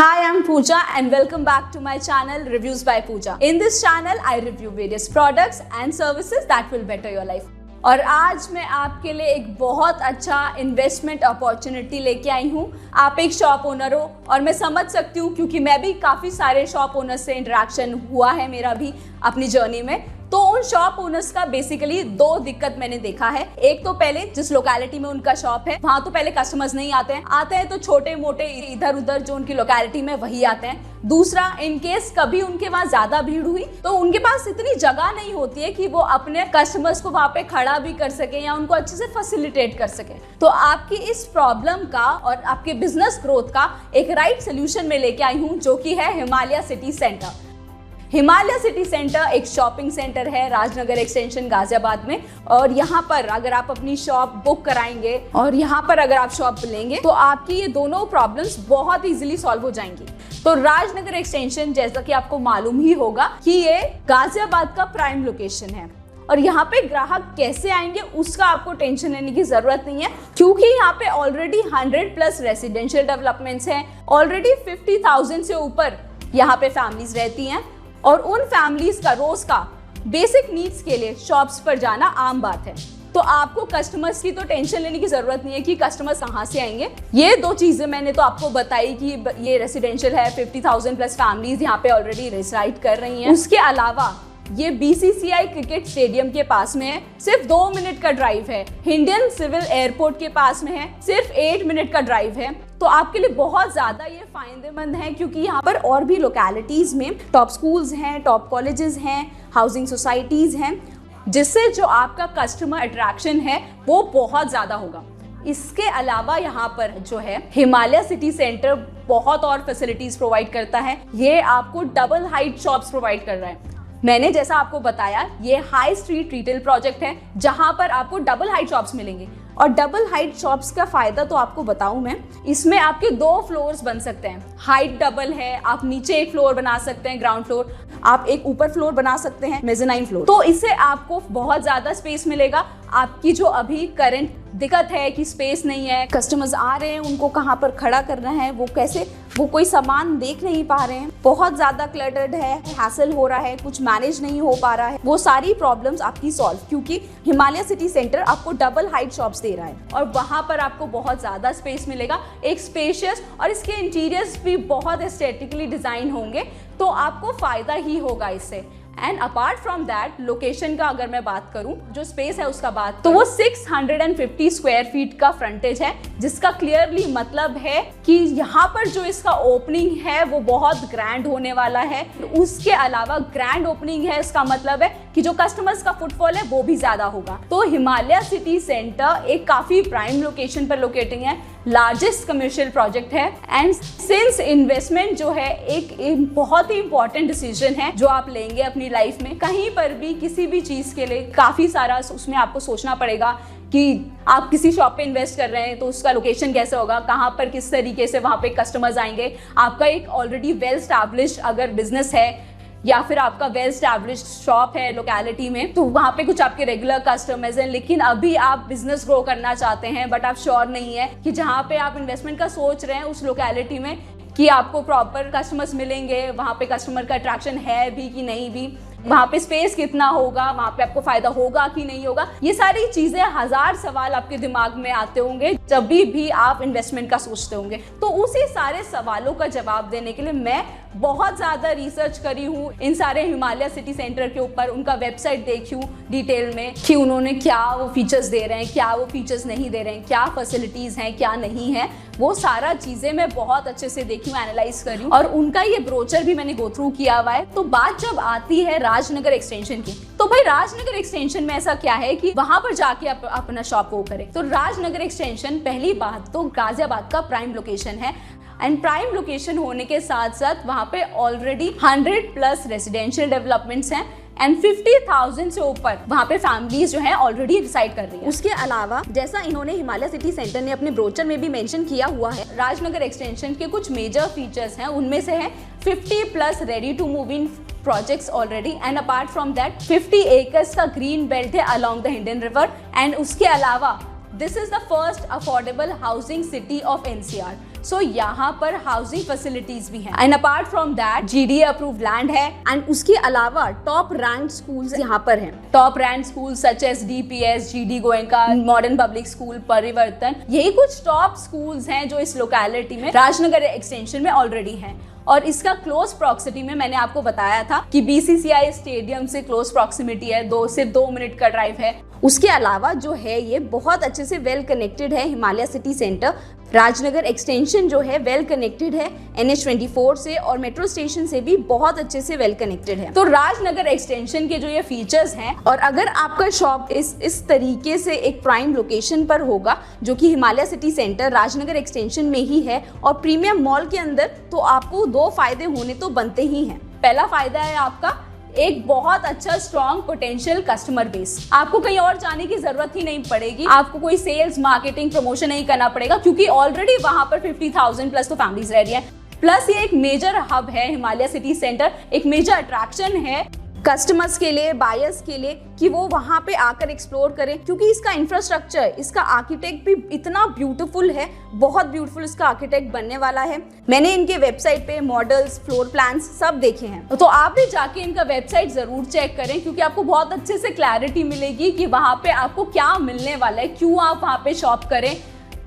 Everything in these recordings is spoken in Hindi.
Hi, I'm Pooja and welcome back to my channel Reviews by Pooja. In this channel, I review various products and services that will better your life. और आज मैं आपके लिए एक बहुत अच्छा इन्वेस्टमेंट अपॉर्चुनिटी लेके आई हूँ। आप एक शॉप ओनर हो और मैं समझ सकती हूँ क्योंकि मैं भी काफ़ी सारे शॉप ओनर से इंटरेक्शन हुआ है मेरा भी अपनी जर्नी में। तो उन शॉप ओनर्स का बेसिकली दो दिक्कत मैंने देखा है। एक तो पहले जिस लोकेलिटी में उनका शॉप है वहां तो पहले कस्टमर्स नहीं आते हैं तो छोटे मोटे इधर उधर जो उनकी लोकेलिटी में वही आते हैं। दूसरा, इन केस कभी उनके वहां ज्यादा भीड़ हुई तो उनके पास इतनी जगह नहीं होती है कि वो अपने कस्टमर्स को वहां पे खड़ा भी कर सके या उनको अच्छे से फैसिलिटेट कर सके। तो आपकी इस प्रॉब्लम का और आपके बिजनेस ग्रोथ का एक राइट सोल्यूशन में लेके आई हूँ, जो कि है Himalaya city centre. Himalaya city centre एक शॉपिंग सेंटर है राजनगर एक्सटेंशन गाजियाबाद में, और यहाँ पर अगर आप अपनी शॉप बुक कराएंगे और यहाँ पर अगर आप शॉप लेंगे तो आपकी ये दोनों प्रॉब्लम्स बहुत इजीली सॉल्व हो जाएंगी। तो राजनगर एक्सटेंशन, जैसा कि आपको मालूम ही होगा कि ये गाजियाबाद का प्राइम लोकेशन है, और यहाँ पे ग्राहक कैसे आएंगे उसका आपको टेंशन लेने की जरूरत नहीं है, क्योंकि यहाँ पे ऑलरेडी 100+ रेसिडेंशियल डेवलपमेंट्स हैं। ऑलरेडी 50,000 से ऊपर यहाँ पे फैमिलीज रहती हैं, और उन फैमिलीज का रोज का बेसिक नीड्स के लिए शॉप्स पर जाना आम बात है। तो आपको कस्टमर्स की तो टेंशन लेने की जरूरत नहीं है कि कस्टमर्स कहाँ से आएंगे। ये दो चीजें मैंने तो आपको बताई कि ये रेसिडेंशियल है, 50,000+ फैमिलीज यहाँ पे ऑलरेडी रेसिड कर रही हैं। उसके अलावा ये BCCI क्रिकेट स्टेडियम के पास में है, सिर्फ 2 मिनट का ड्राइव है। हिंडन सिविल एयरपोर्ट के पास में है, सिर्फ 8 मिनट का ड्राइव है। तो आपके लिए बहुत ज्यादा ये फायदेमंद है, क्योंकि यहाँ पर और भी लोकेलिटीज में टॉप स्कूल्स हैं, टॉप कॉलेजेस हैं, हाउसिंग सोसाइटीज हैं, जिससे जो आपका कस्टमर अट्रैक्शन है वो बहुत ज्यादा होगा। इसके अलावा यहाँ पर जो है हिमालय सिटी सेंटर बहुत और फैसिलिटीज प्रोवाइड करता है। ये आपको डबल हाइट शॉप्स प्रोवाइड कर रहा है। मैंने जैसा आपको बताया, ये हाई स्ट्रीट रिटेल प्रोजेक्ट है जहां पर आपको डबल हाइट शॉप्स मिलेंगे। और डबल हाइट शॉप्स का फायदा तो आपको बताऊं मैं, इसमें आपके 2 फ्लोर्स बन सकते हैं। हाइट डबल है, आप नीचे एक फ्लोर बना सकते हैं, ग्राउंड फ्लोर, आप एक ऊपर फ्लोर बना सकते हैं, मेज़ेनाइन फ्लोर। तो इससे आपको बहुत ज्यादा स्पेस मिलेगा। आपकी जो अभी करंट दिक्कत है कि स्पेस नहीं है, कस्टमर्स आ रहे हैं, उनको कहाँ पर खड़ा करना है, वो कोई सामान देख नहीं पा रहे हैं, बहुत ज्यादा क्लटर्ड है, हैसल हो रहा है, कुछ मैनेज नहीं हो पा रहा है, वो सारी प्रॉब्लम्स आपकी सॉल्व, क्योंकि हिमालय सिटी सेंटर आपको डबल हाइट शॉप्स दे रहा है और वहां पर आपको बहुत ज्यादा स्पेस मिलेगा, एक स्पेशियस, और इसके इंटीरियर्स भी बहुत एस्थेटिकली डिजाइन होंगे, तो आपको फायदा ही होगा इससे। And apart from that, location का अगर मैं बात करूं, जो स्पेस है उसका बात, तो वो 650 स्क्वायर फीट का फ्रंटेज है, जिसका क्लियरली मतलब है कि यहाँ पर जो इसका ओपनिंग है वो बहुत ग्रैंड होने वाला है। उसके अलावा ग्रैंड ओपनिंग है, इसका मतलब है कि जो कस्टमर्स का फुटफॉल है वो भी ज्यादा होगा। तो हिमालय सिटी सेंटर एक काफी प्राइम लोकेशन पर लोकेटिंग है, लार्जेस्ट कमर्शियल प्रोजेक्ट है, एंड सिंस इन्वेस्टमेंट जो है एक बहुत ही इंपॉर्टेंट डिसीजन है जो आप लेंगे अपनी लाइफ में। कहीं पर भी किसी भी चीज के लिए काफी सारा उसमें आपको सोचना पड़ेगा कि आप किसी शॉप पे इन्वेस्ट कर रहे हैं तो उसका लोकेशन कैसे होगा, कहाँ पर किस तरीके से वहाँ पे कस्टमर्स आएंगे। आपका एक ऑलरेडी वेल स्टैब्लिश्ड अगर बिजनेस है या फिर आपका वेल स्टैब्लिश्ड शॉप है लोकेलिटी में, तो वहाँ पे कुछ आपके रेगुलर कस्टमर्स हैं, लेकिन अभी आप बिजनेस ग्रो करना चाहते हैं बट आप श्योर नहीं है कि जहाँ पे आप इन्वेस्टमेंट का सोच रहे हैं उस लोकेलिटी में कि आपको प्रॉपर कस्टमर्स मिलेंगे, वहाँ पे कस्टमर का अट्रैक्शन है भी कि नहीं भी, वहाँ पे स्पेस कितना होगा, वहाँ पे आपको फायदा होगा कि नहीं होगा। ये सारी चीजें, 1000 सवाल आपके दिमाग में आते होंगे जब भी आप इन्वेस्टमेंट का सोचते होंगे। तो उसी सारे सवालों का जवाब देने के लिए मैं बहुत ज्यादा रिसर्च करी हूँ इन सारे हिमालय सिटी सेंटर के ऊपर, उनका वेबसाइट देखी हूँ डिटेल में कि उन्होंने क्या वो फीचर्स दे रहे हैं, क्या वो फीचर्स नहीं दे रहे हैं, क्या फैसिलिटीज हैं, क्या नहीं है, वो सारा चीजें मैं बहुत अच्छे से देखी हूँ, एनालाइज करी हूँ, और उनका ये ब्रोचर भी मैंने गो थ्रू किया हुआ है। तो बात जब आती है राजनगर एक्सटेंशन की, तो भाई राजनगर एक्सटेंशन में ऐसा क्या है कि वहां पर जाके अपना शॉप वो करें। तो राजनगर एक्सटेंशन, पहली बात तो गाजियाबाद का प्राइम लोकेशन है, एंड प्राइम लोकेशन होने के साथ साथ वहां पे ऑलरेडी 100+ रेसिडेंशियल डेवलपमेंट्स हैं, एंड 50,000 से ऊपर वहाँ पे फैमिलीज जो हैं ऑलरेडी रिसाइड कर रही हैं। उसके अलावा, जैसा इन्होंने हिमालय सिटी सेंटर ने अपने ब्रोचर में भी मेंशन किया हुआ है, राजनगर एक्सटेंशन के कुछ मेजर फीचर्स हैं, उनमें से है 50+ ready to move in projects already, and apart from that 50 acres का green belt है along the Indian River, and उसके अलावा this is the first affordable housing city of NCR। सो यहाँ पर हाउसिंग फैसिलिटीज भी हैं and apart from that GDA approved land है एंड उसके अलावा टॉप रैंक स्कूल्स यहाँ पर हैं। Top rank school such as DPS, GD Goenka, modern public school, Parivartan, यही कुछ टॉप स्कूल्स हैं जो इस लोकेलिटी में राजनगर एक्सटेंशन में ऑलरेडी हैं। और इसका क्लोज प्रॉक्सिमिटी में मैंने आपको बताया था कि BCCI स्टेडियम से क्लोज प्रॉक्सिमिटी है, सिर्फ 2 मिनट का ड्राइव है। उसके अलावा जो है ये बहुत अच्छे से वेल कनेक्टेड है Himalaya city centre. Rajnagar extension जो है वेल कनेक्टेड है NH24 से और मेट्रो स्टेशन से भी बहुत अच्छे से वेल कनेक्टेड है। तो राजनगर एक्सटेंशन के जो ये फीचर्स हैं, और अगर आपका शॉप इस तरीके से एक प्राइम लोकेशन पर होगा जो कि Himalaya city centre Rajnagar extension में ही है और प्रीमियम मॉल के अंदर, तो आपको 2 फायदे होने तो बनते ही हैं। पहला फायदा है आपका एक बहुत अच्छा स्ट्रॉन्ग पोटेंशियल कस्टमर बेस। आपको कहीं और जाने की जरूरत ही नहीं पड़ेगी, आपको कोई सेल्स मार्केटिंग प्रमोशन नहीं करना पड़ेगा क्योंकि ऑलरेडी वहां पर 50,000 प्लस तो फैमिलीज रह रही है। प्लस ये एक मेजर हब है, हिमालय सिटी सेंटर एक मेजर अट्रैक्शन है कस्टमर्स के लिए, बायर्स के लिए, कि वो वहां पे आकर एक्सप्लोर करें क्योंकि इसका इंफ्रास्ट्रक्चर, इसका आर्किटेक्ट भी इतना ब्यूटीफुल है, बहुत ब्यूटीफुल इसका आर्किटेक्ट बनने वाला है। मैंने इनके वेबसाइट पे मॉडल्स, फ्लोर प्लान्स सब देखे हैं, तो आप भी जाके इनका वेबसाइट जरूर चेक करें क्योंकि आपको बहुत अच्छे से क्लैरिटी मिलेगी कि वहां पे आपको क्या मिलने वाला है, क्यों आप वहां पे शॉप करें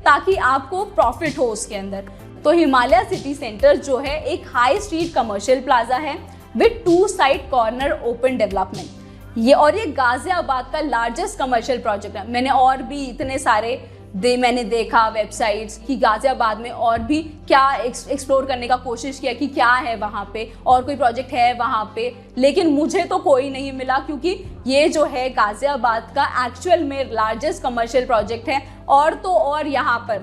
ताकि आपको प्रॉफिट हो उसके अंदर। तो हिमालय सिटी सेंटर जो है एक हाई स्ट्रीट कमर्शियल प्लाजा है with 2 side corner open development. ये गाजियाबाद का लार्जेस्ट कमर्शियल प्रोजेक्ट है। मैंने और भी इतने सारे मैंने देखा वेबसाइट्स कि गाजियाबाद में और भी क्या एक्सप्लोर करने का कोशिश किया कि क्या है वहाँ पे और कोई प्रोजेक्ट है वहाँ पे, लेकिन मुझे तो कोई नहीं मिला क्योंकि ये जो है गाजियाबाद का एक्चुअल में लार्जेस्ट कमर्शियल प्रोजेक्ट है। और तो और यहाँ पर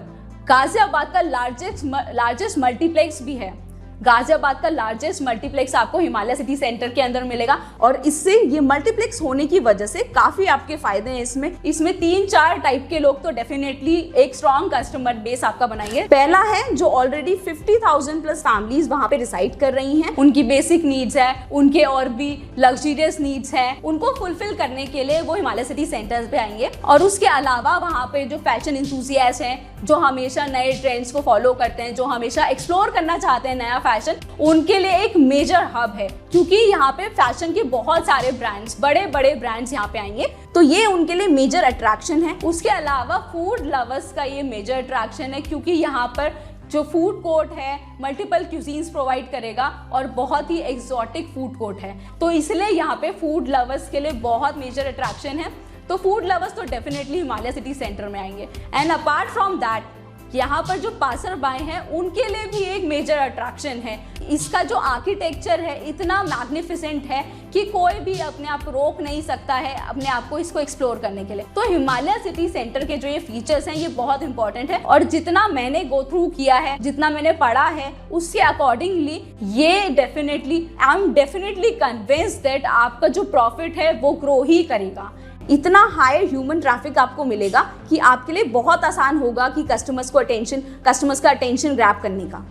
गाजियाबाद का लार्जेस्ट मल्टीप्लेक्स भी है। गाजियाबाद का लार्जेस्ट मल्टीप्लेक्स आपको हिमालय सिटी सेंटर के अंदर मिलेगा और इससे ये मल्टीप्लेक्स होने की वजह से काफी आपके फायदे हैं। इसमें 3-4 टाइप के लोग तो डेफिनेटली एक स्ट्रॉन्ग कस्टमर बेस आपका बनाएंगे। पहला है जो ऑलरेडी 50,000 प्लस फैमिलीज वहां पे रिसाइड कर रही हैं, उनकी बेसिक नीड्स है, उनके और भी लग्जरियस नीड्स है, उनको फुलफिल करने के लिए वो हिमालय सिटी सेंटर्स पे आएंगे। और उसके अलावा वहां पे जो फैशन इंथुसियास्ट हैं, जो हमेशा नए ट्रेंड्स को फॉलो करते हैं, जो हमेशा एक्सप्लोर करना चाहते हैं नया फैशन, उनके लिए एक मेजर हब है क्योंकि यहाँ पे फैशन के बहुत सारे ब्रांड्स, बड़े बड़े ब्रांड्स यहाँ पे आएंगे, तो ये उनके लिए मेजर अट्रैक्शन है। उसके अलावा फूड लवर्स का ये मेजर अट्रैक्शन है क्योंकि यहाँ पर जो फूड कोर्ट है मल्टीपल क्यूजीन्स प्रोवाइड करेगा और बहुत ही एक्सोटिक फूड कोर्ट है, तो इसलिए यहाँ पे फूड लवर्स के लिए बहुत मेजर अट्रैक्शन है। तो फूड लवर्स तो डेफिनेटली हिमालय सिटी सेंटर में आएंगे। एंड अपार्ट फ्रॉम दैट यहाँ पर जो पासर बाय हैं उनके लिए भी एक मेजर अट्रैक्शन है। इसका जो आर्किटेक्चर है इतना मैग्निफिसेंट है कि कोई भी अपने आप को रोक नहीं सकता है अपने आप को इसको एक्सप्लोर करने के लिए। तो हिमालय सिटी सेंटर के जो ये फीचर्स हैं ये बहुत इंपॉर्टेंट है और जितना मैंने गो थ्रू किया है, जितना मैंने पढ़ा है, उसके अकॉर्डिंगली ये definitely I am definitely convinced that आपका जो प्रॉफिट है वो ग्रो ही करेगा। इतना हाई ह्यूमन ट्रैफिक आपको मिलेगा कि आपके लिए बहुत आसान होगा कि कस्टमर्स का अटेंशन ग्रैब करने का।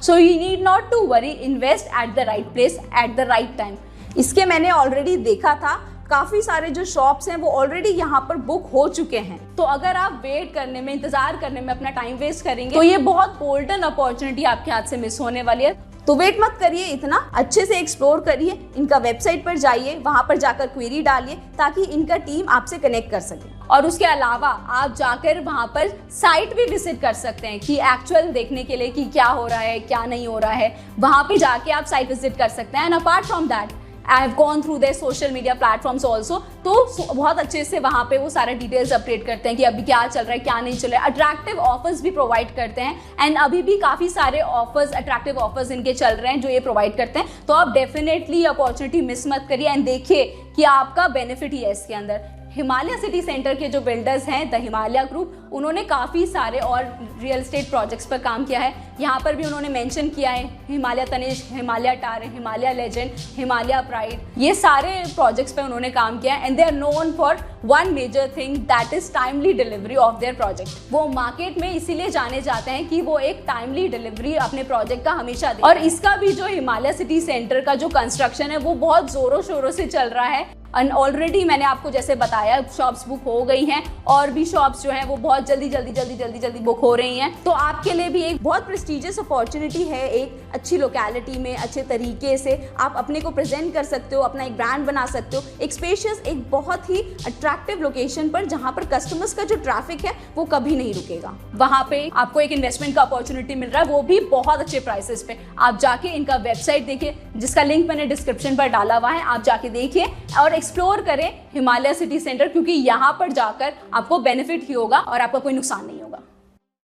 So you need not to worry, invest at the right place at the right time. इसके मैंने ऑलरेडी देखा था, काफ़ी सारे जो शॉप्स हैं वो ऑलरेडी यहाँ पर बुक हो चुके हैं। तो अगर आप वेट करने में, इंतजार करने में अपना टाइम वेस्ट करेंगे तो ये बहुत गोल्डन अपॉर्चुनिटी आपके हाथ से मिस होने वाली है। तो वेट मत करिए, इतना अच्छे से एक्सप्लोर करिए, इनका वेबसाइट पर जाइए, वहां पर जाकर क्वेरी डालिए ताकि इनका टीम आपसे कनेक्ट कर सके। और उसके अलावा आप जाकर वहां पर साइट भी विजिट कर सकते हैं कि एक्चुअल देखने के लिए कि क्या हो रहा है, क्या नहीं हो रहा है, वहां पे जाके आप साइट विजिट कर सकते हैं। And apart from that I have gone through their social media platforms also, तो बहुत अच्छे से वहाँ पे वो सारे डिटेल्स अपडेट करते हैं कि अभी क्या चल रहा है, क्या नहीं चल रहा है। अट्रैक्टिव ऑफर्स भी प्रोवाइड करते हैं एंड अभी भी काफ़ी सारे ऑफर्स, अट्रैक्टिव ऑफर्स इनके चल रहे हैं जो ये प्रोवाइड करते हैं। तो आप डेफिनेटली अपॉर्चुनिटी मिस मत करिए एंड देखिए कि आपका बेनिफिट ही है इसके अंदर। हिमालय सिटी सेंटर के जो बिल्डर्स हैं द हिमालय ग्रुप, उन्होंने काफ़ी सारे और रियल एस्टेट प्रोजेक्ट्स पर काम किया है। यहाँ पर भी उन्होंने मेंशन किया है हिमालय तनिष्क, हिमालय टार, हिमालय लेजेंड, हिमालय प्राइड, ये सारे प्रोजेक्ट्स पर उन्होंने काम किया है। And they are known for one major thing that is timely delivery of their project. वो मार्केट में इसीलिए जाने जाते हैं कि वो एक टाइमली डिलीवरी अपने प्रोजेक्ट का हमेशा देते हैं। और इसका भी जो हिमालय सिटी सेंटर का जो कंस्ट्रक्शन है वो बहुत जोरों शोरों से चल रहा है एंड ऑलरेडी मैंने आपको जैसे बताया शॉप्स बुक हो गई हैं और भी शॉप्स जो हैं वो बहुत जल्दी बुक हो रही हैं। तो आपके लिए भी एक बहुत प्रेस्टिजियस अपॉर्चुनिटी है, एक अच्छी लोकेलिटी में अच्छे तरीके से आप अपने को प्रेजेंट कर सकते हो, अपना एक ब्रांड बना सकते हो, एक स्पेशियस, एक बहुत ही अट्रैक्टिव लोकेशन पर जहां पर कस्टमर्स का जो ट्रैफिक है वो कभी नहीं रुकेगा। वहां पे आपको एक इन्वेस्टमेंट का अपॉर्चुनिटी मिल रहा है, वो भी बहुत अच्छे प्राइसेस पे। आप जाके इनका वेबसाइट देखिए जिसका लिंक मैंने डिस्क्रिप्शन पर डाला हुआ है, आप जाके देखिए और एक्सप्लोर करें हिमालय सिटी सेंटर, क्योंकि यहाँ पर जाकर आपको बेनिफिट ही होगा और आपका कोई नुकसान नहीं।